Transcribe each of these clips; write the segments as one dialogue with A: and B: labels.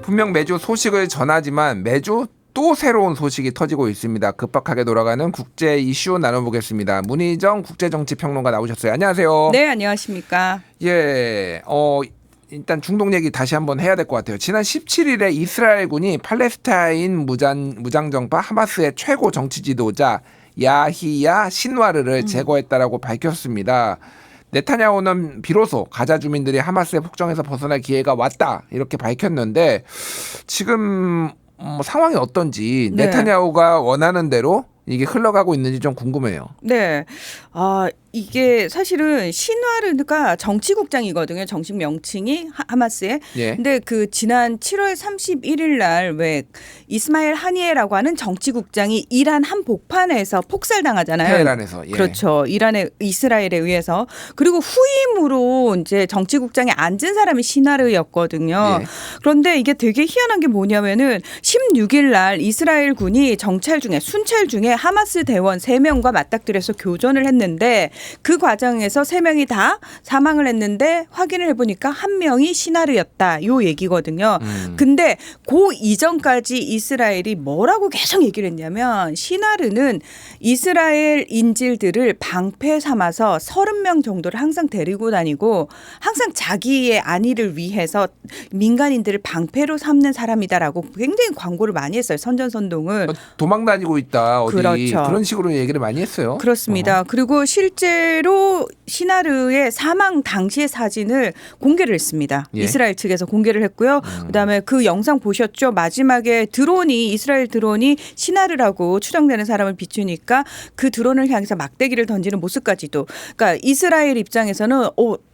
A: 분명 매주 소식을 전하지만 매주 또 새로운 소식이 터지고 있습니다. 급박하게 돌아가는 국제 이슈 나눠보겠습니다. 문희정 국제정치평론가 나오셨어요. 안녕하세요.
B: 네, 안녕하십니까.
A: 예, 일단 중동 얘기 다시 한번 해야 될 것 같아요. 지난 17일에 이스라엘군이 팔레스타인 무장정파 하마스의 최고 정치 지도자 야히야 신와르를 제거했다라고 밝혔습니다. 네타냐후는 비로소 가자 주민들이 하마스의 폭정에서 벗어날 기회가 왔다 이렇게 밝혔는데 지금 상황이 어떤지
B: 네.
A: 네타냐후가 원하는 대로 이게 흘러가고 있는지 좀 궁금해요.
B: 네. 이게 사실은 신와르가 정치국장이거든요. 정식 명칭이 하마스의.
A: 예.
B: 근데 그 지난 7월 31일 날 왜 이스마일 하니에라고 하는 정치국장이 이란 한복판에서 폭살당하잖아요.
A: 테헤란에서. 예.
B: 그렇죠. 이스라엘에 의해서. 그리고 후임으로 이제 정치국장에 앉은 사람이 신와르였거든요.
A: 예.
B: 그런데 이게 되게 희한한 게 뭐냐면은 16일 날 이스라엘 군이 순찰 중에 하마스 대원 3명과 맞닥뜨려서 교전을 했는데 그 과정에서 3명이 다 사망을 했는데 확인을 해보니까 1명이 신와르였다. 요 얘기거든요. 근데 그 이전까지 이스라엘이 뭐라고 계속 얘기를 했냐면 신와르는 이스라엘 인질들을 방패 삼아서 30명 정도를 항상 데리고 다니고 항상 자기의 안위를 위해서 민간인들을 방패로 삼는 사람이다라고 굉장히 광고를 많이 했어요. 선전선동을.
A: 도망 다니고 있다. 어디
B: 그렇죠.
A: 그런 식으로 얘기를 많이 했어요.
B: 그렇습니다. 그리고 실제로 신와르의 사망 당시의 사진을 공개를 했습니다.
A: 예.
B: 이스라엘 측에서 공개를 했고요. 그다음에 그 영상 보셨죠? 마지막에 이스라엘 드론이 신와르라고 추정되는 사람을 비추니까 그 드론을 향해서 막대기를 던지는 모습까지도. 그러니까 이스라엘 입장에서는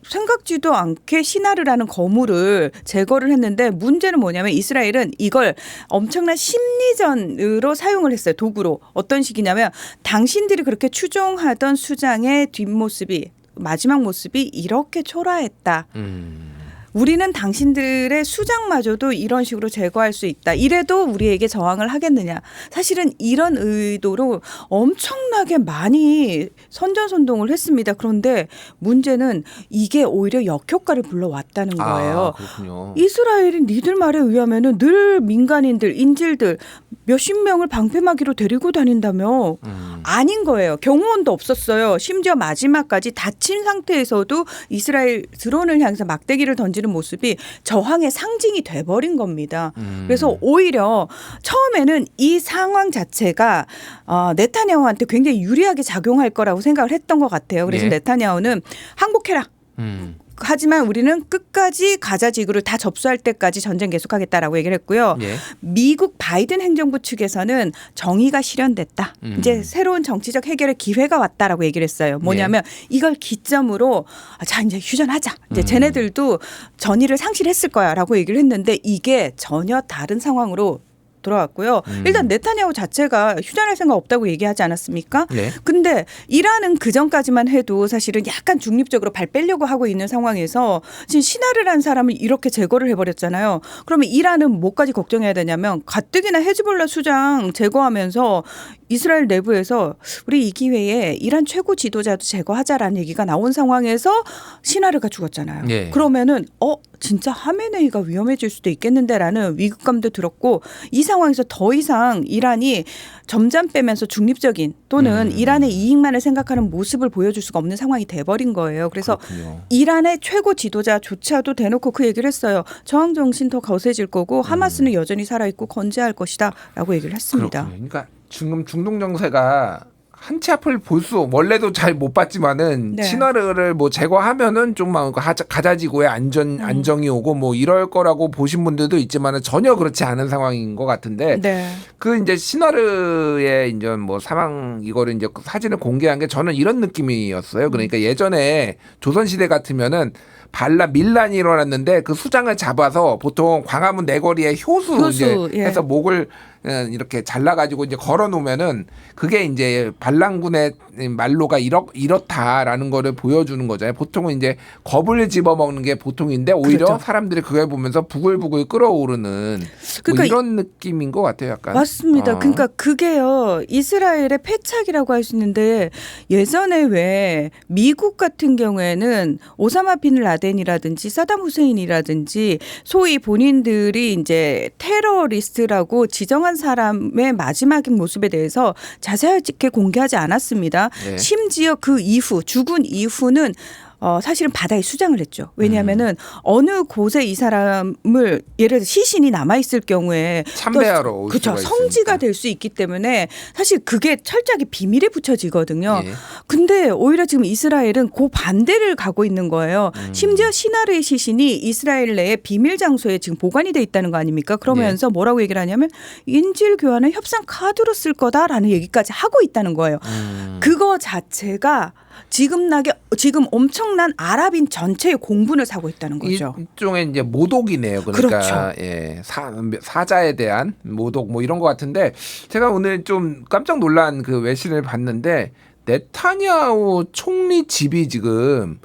B: 생각지도 않게 신와르라는 거물을 제거를 했는데 문제는 뭐냐면 이스라엘은 이걸 엄청난 심리전으로 사용을 했어요. 도구로. 어떤 식이냐면 당신들이 그렇게 추종하던 수장의 뒷모습이 마지막 모습이 이렇게 초라했다. 우리는 당신들의 수장마저도 이런 식으로 제거할 수 있다. 이래도 우리에게 저항을 하겠느냐. 사실은 이런 의도로 엄청나게 많이 선전선동을 했습니다. 그런데 문제는 이게 오히려 역효과를 불러왔다는 거예요.
A: 그렇군요.
B: 이스라엘이 니들 말에 의하면은 늘 민간인들, 인질들 몇십 명을 방패막이로 데리고 다닌다며 아닌 거예요. 경호원도 없었어요. 심지어 마지막까지 다친 상태에서도 이스라엘 드론을 향해서 막대기를 던지는 모습이 저항의 상징이 돼버린 겁니다. 그래서 오히려 처음에는 이 상황 자체가 네타냐후한테 굉장히 유리하게 작용할 거라고 생각을 했던 것 같아요. 그래서
A: 예.
B: 네타냐후는 항복해라. 하지만 우리는 끝까지 가자 지구를 다 접수할 때까지 전쟁 계속하겠다라고 얘기를 했고요.
A: 예.
B: 미국 바이든 행정부 측에서는 정의가 실현됐다. 이제 새로운 정치적 해결의 기회가 왔다라고 얘기를 했어요. 뭐냐면 이걸 기점으로 자 이제 휴전하자. 이제 쟤네들도 전의를 상실했을 거야라고 얘기를 했는데 이게 전혀 다른 상황으로 돌아왔고요. 일단 네타냐후 자체가 휴전할 생각 없다고 얘기하지 않았습니까?
A: 네.
B: 근데 이란은 그전까지만 해도 사실은 약간 중립적으로 발 빼려고 하고 있는 상황에서 지금 신와르라는 사람을 이렇게 제거를 해버렸잖아요. 그러면 이란은 뭐까지 걱정해야 되냐면 가뜩이나 헤즈볼라 수장 제거하면서 이스라엘 내부에서 우리 이 기회에 이란 최고 지도자도 제거하자라는 얘기가 나온 상황에서 신와르가 죽었잖아요.
A: 예.
B: 그러면은 진짜 하메네이가 위험해질 수도 있겠는데라는 위급감도 들었고 이 상황에서 더 이상 이란이 점점 빼면서 중립적인 또는 이란의 이익만을 생각하는 모습을 보여줄 수가 없는 상황이 돼버린 거예요. 그래서
A: 그렇군요.
B: 이란의 최고 지도자조차도 대놓고 그 얘기를 했어요. 저항 정신 더 거세질 거고 하마스는 여전히 살아있고 건재할 것이다 라고 얘기를 했습니다.
A: 그렇군요. 그러니까 지금 중동 정세가 한치 앞을 볼 수 원래도 잘 못 봤지만은
B: 네.
A: 신화를 뭐 제거하면은 좀 가자지구에 안정이 오고 뭐 이럴 거라고 보신 분들도 있지만은 전혀 그렇지 않은 상황인 것 같은데
B: 네.
A: 그 이제 신화르의 이제 뭐 사망 이거를 이제 사진을 공개한 게 저는 이런 느낌이었어요. 그러니까 예전에 조선시대 같으면은 밀란이 일어났는데 그 수장을 잡아서 보통 광화문 내거리에 효수 이제
B: 예.
A: 해서 목을 이렇게 잘라가지고 이제 걸어놓으면은 그게 이제 반란군의 말로가 이렇다라는 거를 보여주는 거잖아요. 보통은 이제 겁을 집어먹는 게 보통인데 오히려
B: 그렇죠.
A: 사람들이 그걸 보면서 부글부글 끓어오르는
B: 그러니까
A: 뭐 이런 느낌인 것 같아요. 약간.
B: 맞습니다. 그러니까 그게요. 이스라엘의 패착이라고 할 수 있는데 예전에 왜 미국 같은 경우에는 오사마 빈 라덴 라덴이라든지 사담 후세인이라든지 소위 본인들이 이제 테러리스트라고 지정한 사람의 마지막 모습에 대해서 자세하게 공개하지 않았습니다.
A: 네.
B: 심지어 그 이후 죽은 이후는 사실은 바다에 수장을 했죠. 왜냐하면은 어느 곳에 이 사람을 예를 들어 시신이 남아 있을 경우에
A: 참배하러 올
B: 그렇죠.
A: 수가
B: 성지가
A: 있으니까.
B: 될 수 있기 때문에 사실 그게 철저하게 비밀에 붙여지거든요.
A: 예.
B: 근데 오히려 지금 이스라엘은 그 반대를 가고 있는 거예요. 심지어 시나르의 시신이 이스라엘 내에 비밀 장소에 지금 보관이 돼 있다는 거 아닙니까? 그러면서 뭐라고 얘기를 하냐면 인질 교환은 협상 카드로 쓸 거다라는 얘기까지 하고 있다는 거예요. 그거 자체가 지금 엄청난 아랍인 전체의 공분을 사고 있다는 거죠.
A: 일종의 이제 모독이네요. 그러니까
B: 그렇죠.
A: 예, 사자에 대한 모독 뭐 이런 것 같은데 제가 오늘 좀 깜짝 놀란 그 외신을 봤는데 네타냐후 총리 집이 지금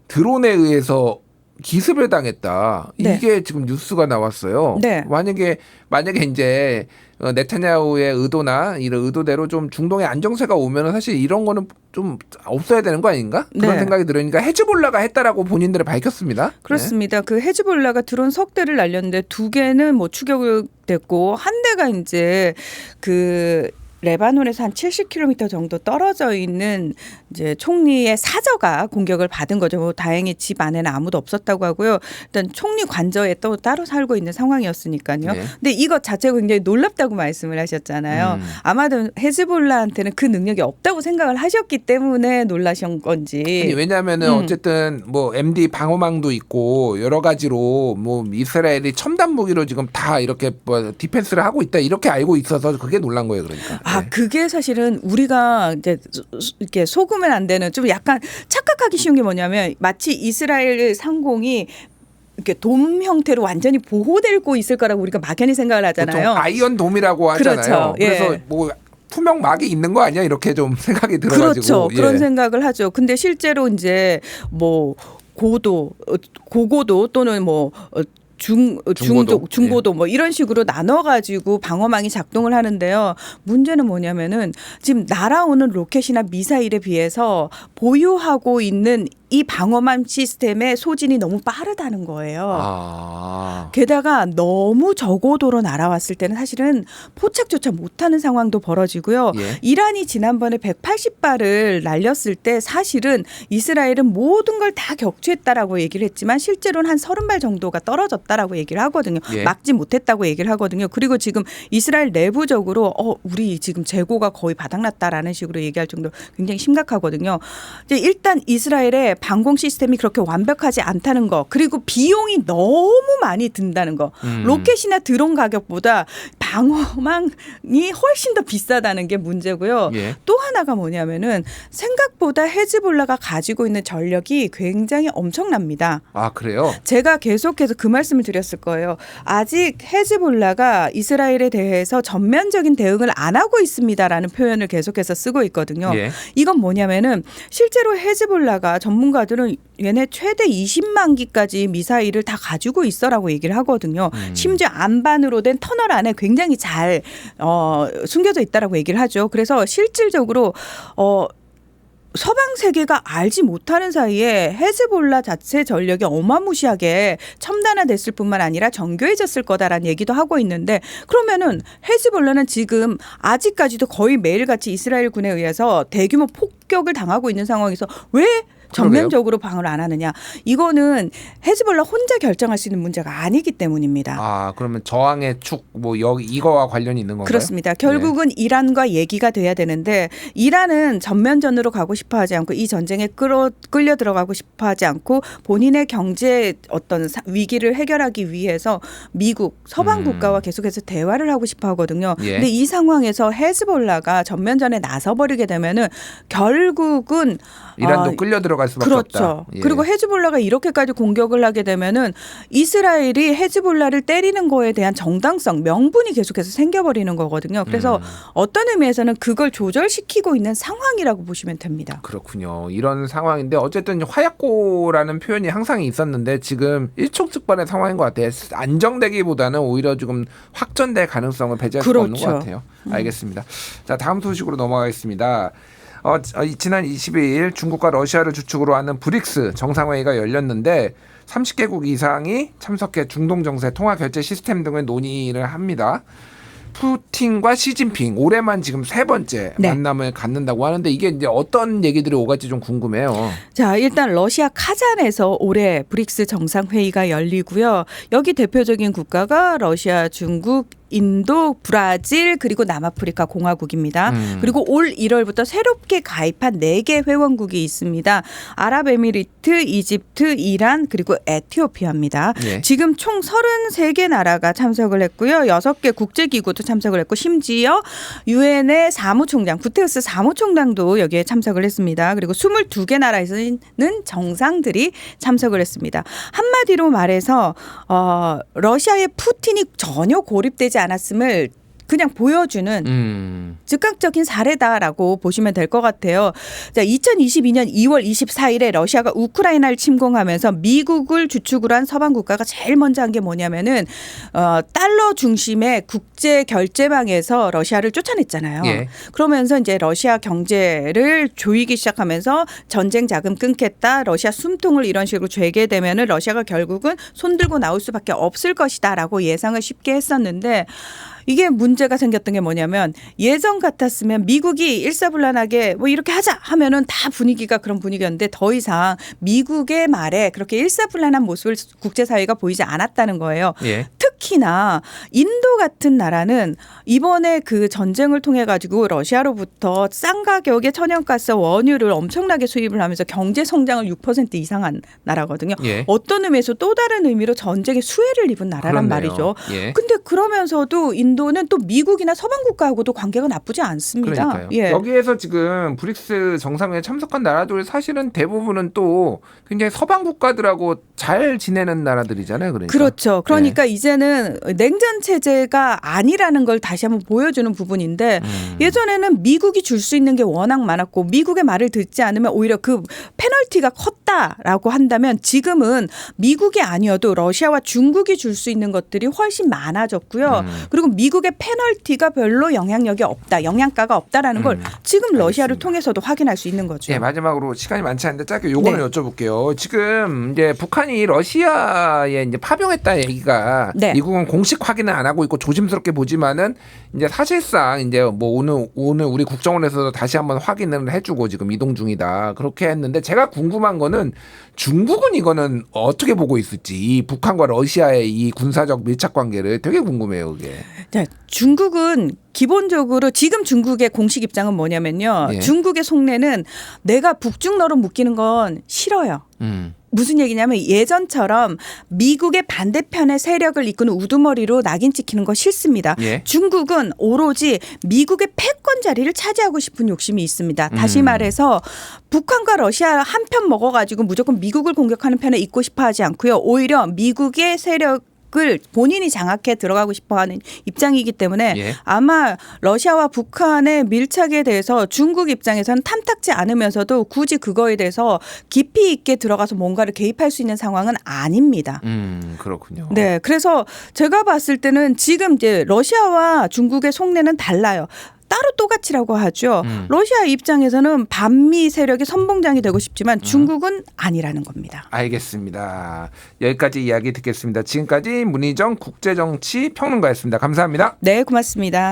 A: 드론에 의해서 기습을 당했다.
B: 네.
A: 이게 지금 뉴스가 나왔어요.
B: 네.
A: 만약에 이제 네타냐후의 의도나 이런 의도대로 좀 중동의 안정세가 오면은 사실 이런 거는 좀 없어야 되는 거 아닌가? 그런
B: 네.
A: 생각이 들으니까 헤즈볼라가 했다라고 본인들은 밝혔습니다.
B: 그렇습니다. 그 헤즈볼라가 드론 석 대를 날렸는데 두 개는 뭐 추격됐고 한 대가 이제 그 레바논에서 한 70km 정도 떨어져 있는 이제 총리의 사저가 공격을 받은 거죠. 뭐 다행히 집 안에는 아무도 없었다고 하고요. 일단 총리 관저에 또 따로 살고 있는 상황이었으니까요.
A: 네.
B: 근데 이것 자체가 굉장히 놀랍다고 말씀을 하셨잖아요. 아마도 헤즈볼라한테는 그 능력이 없다고 생각을 하셨기 때문에 놀라신 건지.
A: 아니, 왜냐하면은 어쨌든 뭐 MD 방어망도 있고 여러 가지로 뭐 이스라엘이 첨단 무기로 지금 다 이렇게 뭐 디펜스를 하고 있다 이렇게 알고 있어서 그게 놀란 거예요. 그러니까. 네.
B: 그게 사실은 우리가 이제 이렇게 속으면 안 되는 좀 약간 착각하기 쉬운 게 뭐냐면 마치 이스라엘 상공이 이렇게 돔 형태로 완전히 보호되고 있을 거라고 우리가 막연히 생각을 하잖아요.
A: 보통 아이언 돔이라고 하잖아요.
B: 그렇죠. 예.
A: 그래서 뭐 투명 막이 있는 거 아니야? 이렇게 좀 생각이 들어가지고.
B: 그렇죠.
A: 예.
B: 그런 생각을 하죠. 근데 실제로 이제 뭐 고고도 또는 뭐
A: 중고도.
B: 중고도 뭐 이런 식으로 나눠가지고 방어망이 작동을 하는데요. 문제는 뭐냐면은 지금 날아오는 로켓이나 미사일에 비해서 보유하고 있는 이 방어망 시스템의 소진이 너무 빠르다는 거예요. 게다가 너무 저고도로 날아왔을 때는 사실은 포착조차 못하는 상황도 벌어지고요.
A: 예.
B: 이란이 지난번에 180발을 날렸을 때 사실은 이스라엘은 모든 걸 다 격추했다라고 얘기를 했지만 실제로는 한 30발 정도가 떨어졌다라고 얘기를 하거든요.
A: 예.
B: 막지 못했다고 얘기를 하거든요. 그리고 지금 이스라엘 내부적으로 우리 지금 재고가 거의 바닥났다라는 식으로 얘기할 정도로 굉장히 심각하거든요. 이제 일단 이스라엘의 방공 시스템이 그렇게 완벽하지 않다는 거, 그리고 비용이 너무 많이 든다는 거, 로켓이나 드론 가격보다 방어망이 훨씬 더 비싸다는 게 문제고요.
A: 예.
B: 또 하나가 뭐냐면은 생각보다 헤즈볼라가 가지고 있는 전력이 굉장히 엄청납니다.
A: 그래요?
B: 제가 계속해서 그 말씀을 드렸을 거예요. 아직 헤즈볼라가 이스라엘에 대해서 전면적인 대응을 안 하고 있습니다라는 표현을 계속해서 쓰고 있거든요.
A: 예.
B: 이건 뭐냐면은 실제로 헤즈볼라가 전문가들은 얘네 최대 20만 기까지 미사일을 다 가지고 있어라고 얘기를 하거든요. 심지어 안반으로 된 터널 안에 굉장히 잘 숨겨져 있다라고 얘기를 하죠. 그래서 실질적으로 서방 세계가 알지 못하는 사이에 헤즈볼라 자체 전력이 어마무시하게 첨단화됐을 뿐만 아니라 정교해졌을 거다라는 얘기도 하고 있는데, 그러면은 헤즈볼라는 지금 아직까지도 거의 매일같이 이스라엘 군에 의해서 대규모 폭격을 당하고 있는 상황에서 왜 전면적으로 방어를 안 하느냐. 이거는 헤즈볼라 혼자 결정할 수 있는 문제가 아니기 때문입니다.
A: 그러면 저항의 축 뭐 여기 이거와 관련이 있는 건가요?
B: 그렇습니다. 결국은 이란과 얘기가 돼야 되는데 이란은 전면전으로 가고 싶어 하지 않고 이 전쟁에 끌려 들어가고 싶어 하지 않고 본인의 경제 어떤 위기를 해결하기 위해서 미국, 서방 국가와 계속해서 대화를 하고 싶어 하거든요.
A: 예.
B: 근데 이 상황에서 헤즈볼라가 전면전에 나서버리게 되면은 결국은
A: 이란도 끌려 들어갈 수밖에 없다.
B: 그렇죠.
A: 예.
B: 그리고 헤즈볼라가 이렇게까지 공격을 하게 되면은 이스라엘이 헤즈볼라를 때리는 거에 대한 정당성, 명분이 계속해서 생겨버리는 거거든요. 그래서 어떤 의미에서는 그걸 조절시키고 있는 상황이라고 보시면 됩니다.
A: 그렇군요. 이런 상황인데 어쨌든 화약고라는 표현이 항상 있었는데 지금 일촉즉발의 상황인 것 같아요. 안정되기보다는 오히려 지금 확전될 가능성을 배제할 수가 없는 것 같아요. 알겠습니다. 자, 다음 소식으로 넘어가겠습니다. 지난 22일 중국과 러시아를 주축으로 하는 브릭스 정상회의가 열렸는데 30개국 이상이 참석해 중동 정세, 통화 결제 시스템 등을 논의를 합니다. 푸틴과 시진핑 올해만 지금 세 번째
B: 네.
A: 만남을 갖는다고 하는데 이게 이제 어떤 얘기들이 오갈지 좀 궁금해요.
B: 자, 일단 러시아 카잔에서 올해 브릭스 정상회의가 열리고요. 여기 대표적인 국가가 러시아, 중국, 인도, 브라질 그리고 남아프리카 공화국입니다. 그리고 올 1월부터 새롭게 가입한 4개 회원국이 있습니다. 아랍에미리트, 이집트, 이란 그리고 에티오피아입니다.
A: 예.
B: 지금 총 33개 나라가 참석을 했고요. 6개 국제기구도 참석을 했고 심지어 유엔의 사무총장, 구테우스 사무총장도 여기에 참석을 했습니다. 그리고 22개 나라에서는 정상들이 참석을 했습니다. 한마디로 말해서 러시아의 푸틴이 전혀 고립되지 않았음을 그냥 보여주는 즉각적인 사례다라고 보시면 될 것 같아요. 자, 2022년 2월 24일에 러시아가 우크라이나를 침공하면서 미국을 주축으로 한 서방 국가가 제일 먼저 한 게 뭐냐면은 달러 중심의 국제 결제망에서 러시아를 쫓아냈잖아요.
A: 예.
B: 그러면서 이제 러시아 경제를 조이기 시작하면서 전쟁 자금 끊겠다, 러시아 숨통을 이런 식으로 죄게 되면은 러시아가 결국은 손들고 나올 수밖에 없을 것이다라고 예상을 쉽게 했었는데. 이게 문제가 생겼던 게 뭐냐면 예전 같았으면 미국이 일사불란하게 뭐 이렇게 하자 하면은 다 분위기가 그런 분위기였는데 더 이상 미국의 말에 그렇게 일사불란한 모습을 국제사회가 보이지 않았다는 거예요.
A: 예.
B: 특히나 인도 같은 나라는 이번에 그 전쟁을 통해 가지고 러시아로부터 싼 가격의 천연가스 원유를 엄청나게 수입을 하면서 경제 성장을 6% 이상한 나라거든요.
A: 예.
B: 어떤 의미에서 또 다른 의미로 전쟁의 수혜를 입은 나라란
A: 그렇네요.
B: 말이죠.
A: 예.
B: 근데 그러면서도 인도는 또 미국이나 서방 국가하고도 관계가 나쁘지 않습니다.
A: 그러니까요.
B: 예.
A: 여기에서 지금 브릭스 정상회의에 참석한 나라들 사실은 대부분은 또 굉장히 서방 국가들하고 잘 지내는 나라들이잖아요. 그러니까.
B: 그렇죠. 그러니까 이제는 냉전 체제가 아니라는 걸 다시 한번 보여주는 부분인데 예전에는 미국이 줄 수 있는 게 워낙 많았고 미국의 말을 듣지 않으면 오히려 그 페널티가 컸다라고 한다면 지금은 미국이 아니어도 러시아와 중국이 줄 수 있는 것들이 훨씬 많아졌고요. 그리고 미국의 페널티가 별로 영향력이 없다, 영향가가 없다라는 걸 지금 러시아를
A: 알겠습니다.
B: 통해서도 확인할 수 있는 거죠.
A: 예, 마지막으로 시간이 많지 않은데 짧게 요거는
B: 네.
A: 여쭤볼게요. 지금 이제 북한이 러시아에 이제 파병했다 얘기가
B: 네.
A: 미국은 공식 확인은 안 하고 있고 조심스럽게 보지만은 이제 사실상 이제 뭐 오늘 우리 국정원에서도 다시 한번 확인을 해주고 지금 이동 중이다 그렇게 했는데 제가 궁금한 거는 중국은 이거는 어떻게 보고 있을지 이 북한과 러시아의 이 군사적 밀착 관계를 되게 궁금해요. 그게.
B: 자, 중국은 기본적으로 지금 중국의 공식 입장은 뭐냐면요.
A: 예.
B: 중국의 속내는 내가 북중러로 묶이는 건 싫어요. 무슨 얘기냐면 예전처럼 미국의 반대편의 세력을 이끄는 우두머리로 낙인 찍히는 거 싫습니다.
A: 예.
B: 중국은 오로지 미국의 패권 자리를 차지하고 싶은 욕심이 있습니다. 다시 말해서 북한과 러시아 한 편 먹어가지고 무조건 미국을 공격하는 편에 있고 싶어 하지 않고요. 오히려 미국의 세력 을 본인이 장악해 들어가고 싶어하는 입장이기 때문에
A: 예.
B: 아마 러시아와 북한의 밀착에 대해서 중국 입장에서는 탐탁지 않으면서도 굳이 그거에 대해서 깊이 있게 들어가서 뭔가를 개입할 수 있는 상황은 아닙니다.
A: 그렇군요.
B: 네, 그래서 제가 봤을 때는 지금 이제 러시아와 중국의 속내는 달라요. 따로 또같이라고 하죠. 러시아 입장에서는 반미 세력의 선봉장이 되고 싶지만 중국은 아니라는 겁니다.
A: 알겠습니다. 여기까지 이야기 듣겠습니다. 지금까지 문희정 국제정치 평론가였습니다. 감사합니다.
B: 네, 고맙습니다.